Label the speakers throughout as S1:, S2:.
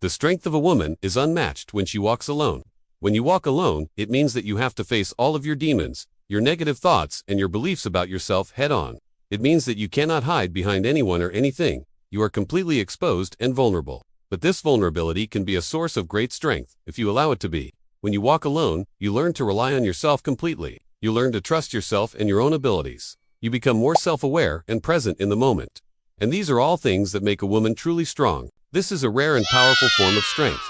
S1: The strength of a woman is unmatched when she walks alone. When you walk alone, it means that you have to face all of your demons, your negative thoughts, and your beliefs about yourself head on. It means that you cannot hide behind anyone or anything. You are completely exposed and vulnerable. But this vulnerability can be a source of great strength, if you allow it to be. When you walk alone, you learn to rely on yourself completely. You learn to trust yourself and your own abilities. You become more self-aware and present in the moment. And these are all things that make a woman truly strong. This is a rare and powerful form of strength.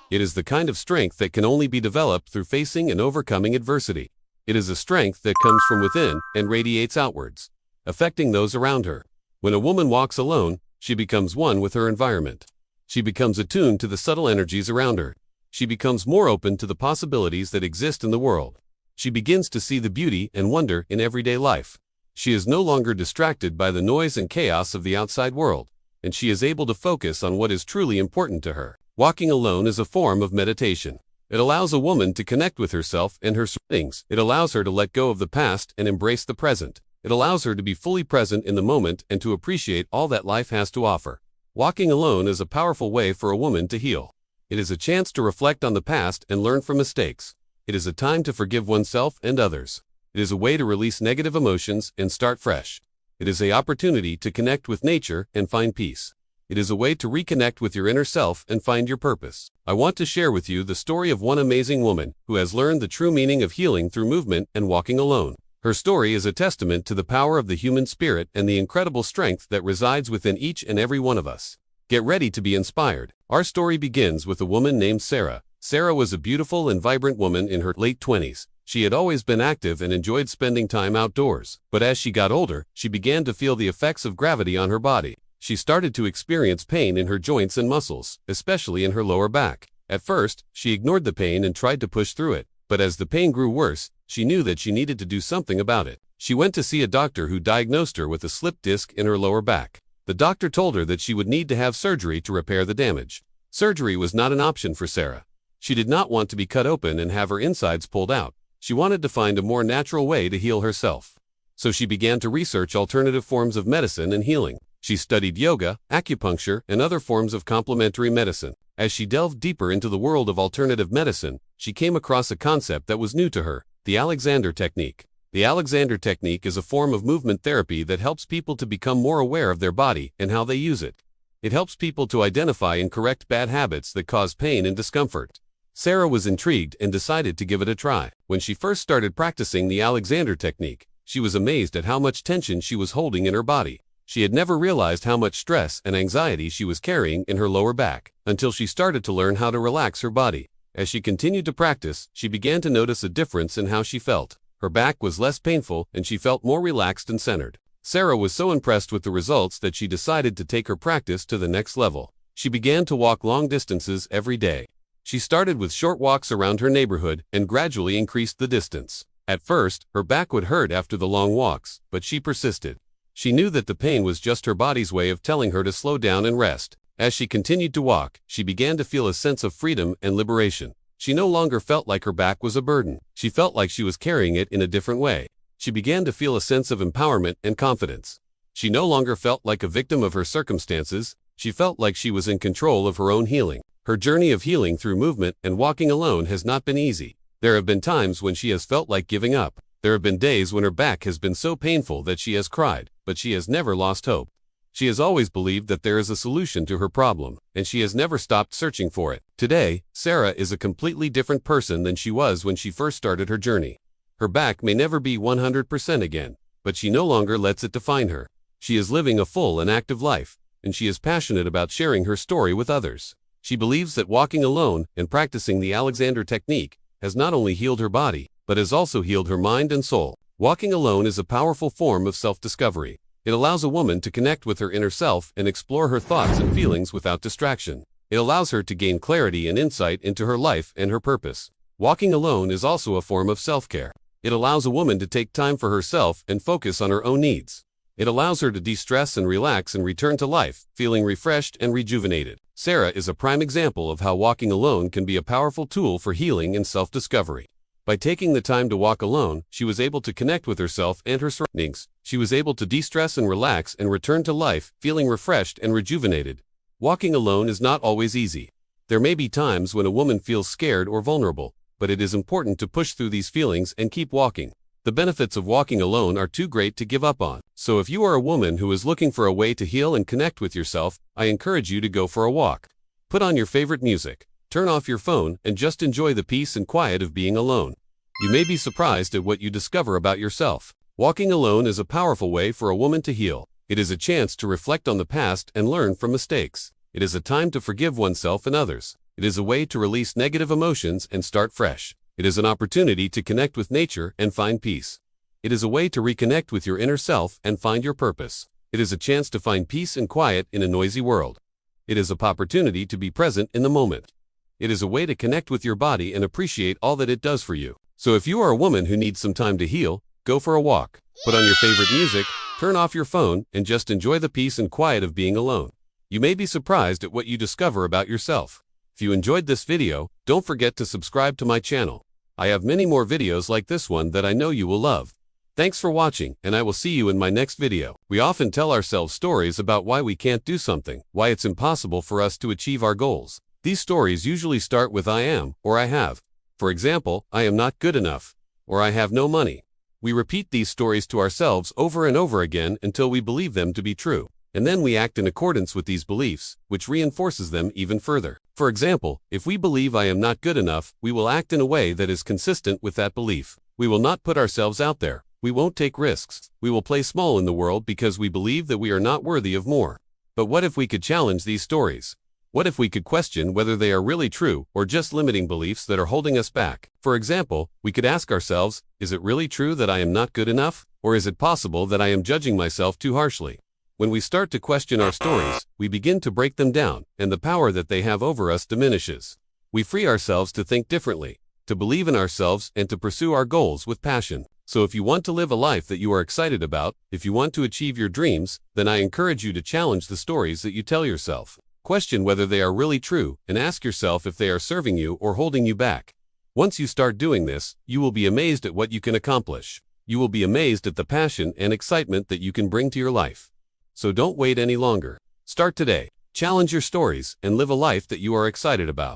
S1: It is the kind of strength that can only be developed through facing and overcoming adversity. It is a strength that comes from within and radiates outwards, affecting those around her. When a woman walks alone, she becomes one with her environment. She becomes attuned to the subtle energies around her. She becomes more open to the possibilities that exist in the world. She begins to see the beauty and wonder in everyday life. She is no longer distracted by the noise and chaos of the outside world, and she is able to focus on what is truly important to her. Walking alone is a form of meditation. It allows a woman to connect with herself and her surroundings. It allows her to let go of the past and embrace the present. It allows her to be fully present in the moment and to appreciate all that life has to offer. Walking alone is a powerful way for a woman to heal. It is a chance to reflect on the past and learn from mistakes. It is a time to forgive oneself and others. It is a way to release negative emotions and start fresh. It is an opportunity to connect with nature and find peace. It is a way to reconnect with your inner self and find your purpose. I want to share with you the story of one amazing woman who has learned the true meaning of healing through movement and walking alone. Her story is a testament to the power of the human spirit and the incredible strength that resides within each and every one of us. Get ready to be inspired. Our story begins with a woman named Sarah. Sarah was a beautiful and vibrant woman in her late 20s. She had always been active and enjoyed spending time outdoors. But as she got older, she began to feel the effects of gravity on her body. She started to experience pain in her joints and muscles, especially in her lower back. At first, she ignored the pain and tried to push through it. But as the pain grew worse, she knew that she needed to do something about it. She went to see a doctor who diagnosed her with a slipped disc in her lower back. The doctor told her that she would need to have surgery to repair the damage. Surgery was not an option for Sarah. She did not want to be cut open and have her insides pulled out. She wanted to find a more natural way to heal herself. So she began to research alternative forms of medicine and healing. She studied yoga, acupuncture, and other forms of complementary medicine. As she delved deeper into the world of alternative medicine, she came across a concept that was new to her, the Alexander Technique. The Alexander Technique is a form of movement therapy that helps people to become more aware of their body and how they use it. It helps people to identify and correct bad habits that cause pain and discomfort. Sarah was intrigued and decided to give it a try. When she first started practicing the Alexander Technique, she was amazed at how much tension she was holding in her body. She had never realized how much stress and anxiety she was carrying in her lower back, until she started to learn how to relax her body. As she continued to practice, she began to notice a difference in how she felt. Her back was less painful and she felt more relaxed and centered. Sarah was so impressed with the results that she decided to take her practice to the next level. She began to walk long distances every day. She started with short walks around her neighborhood and gradually increased the distance. At first, her back would hurt after the long walks, but she persisted. She knew that the pain was just her body's way of telling her to slow down and rest. As she continued to walk, she began to feel a sense of freedom and liberation. She no longer felt like her back was a burden. She felt like she was carrying it in a different way. She began to feel a sense of empowerment and confidence. She no longer felt like a victim of her circumstances. She felt like she was in control of her own healing. Her journey of healing through movement and walking alone has not been easy. There have been times when she has felt like giving up. There have been days when her back has been so painful that she has cried, but she has never lost hope. She has always believed that there is a solution to her problem, and she has never stopped searching for it. Today, Sarah is a completely different person than she was when she first started her journey. Her back may never be 100% again, but she no longer lets it define her. She is living a full and active life, and she is passionate about sharing her story with others. She believes that walking alone and practicing the Alexander Technique has not only healed her body, but has also healed her mind and soul. Walking alone is a powerful form of self-discovery. It allows a woman to connect with her inner self and explore her thoughts and feelings without distraction. It allows her to gain clarity and insight into her life and her purpose. Walking alone is also a form of self-care. It allows a woman to take time for herself and focus on her own needs. It allows her to de-stress and relax and return to life, feeling refreshed and rejuvenated. Sarah is a prime example of how walking alone can be a powerful tool for healing and self-discovery. By taking the time to walk alone, she was able to connect with herself and her surroundings. She was able to de-stress and relax and return to life, feeling refreshed and rejuvenated. Walking alone is not always easy. There may be times when a woman feels scared or vulnerable, but it is important to push through these feelings and keep walking. The benefits of walking alone are too great to give up on. So if you are a woman who is looking for a way to heal and connect with yourself, I encourage you to go for a walk. Put on your favorite music, turn off your phone, and just enjoy the peace and quiet of being alone. You may be surprised at what you discover about yourself. Walking alone is a powerful way for a woman to heal. It is a chance to reflect on the past and learn from mistakes. It is a time to forgive oneself and others. It is a way to release negative emotions and start fresh. It is an opportunity to connect with nature and find peace. It is a way to reconnect with your inner self and find your purpose. It is a chance to find peace and quiet in a noisy world. It is an opportunity to be present in the moment. It is a way to connect with your body and appreciate all that it does for you. So if you are a woman who needs some time to heal, go for a walk. Put on your favorite music, turn off your phone, and just enjoy the peace and quiet of being alone. You may be surprised at what you discover about yourself. If you enjoyed this video, don't forget to subscribe to my channel. I have many more videos like this one that I know you will love. Thanks for watching, and I will see you in my next video. We often tell ourselves stories about why we can't do something, why it's impossible for us to achieve our goals. These stories usually start with I am, or I have. For example, I am not good enough, or I have no money. We repeat these stories to ourselves over and over again until we believe them to be true. And then we act in accordance with these beliefs, which reinforces them even further. For example, if we believe I am not good enough, we will act in a way that is consistent with that belief. We will not put ourselves out there. We won't take risks. We will play small in the world because we believe that we are not worthy of more. But what if we could challenge these stories? What if we could question whether they are really true or just limiting beliefs that are holding us back? For example, we could ask ourselves, is it really true that I am not good enough? Or is it possible that I am judging myself too harshly? When we start to question our stories, we begin to break them down, and the power that they have over us diminishes. We free ourselves to think differently, to believe in ourselves, and to pursue our goals with passion. So if you want to live a life that you are excited about, if you want to achieve your dreams, then I encourage you to challenge the stories that you tell yourself. Question whether they are really true, and ask yourself if they are serving you or holding you back. Once you start doing this, you will be amazed at what you can accomplish. You will be amazed at the passion and excitement that you can bring to your life. So don't wait any longer. Start today. Challenge your stories and live a life that you are excited about.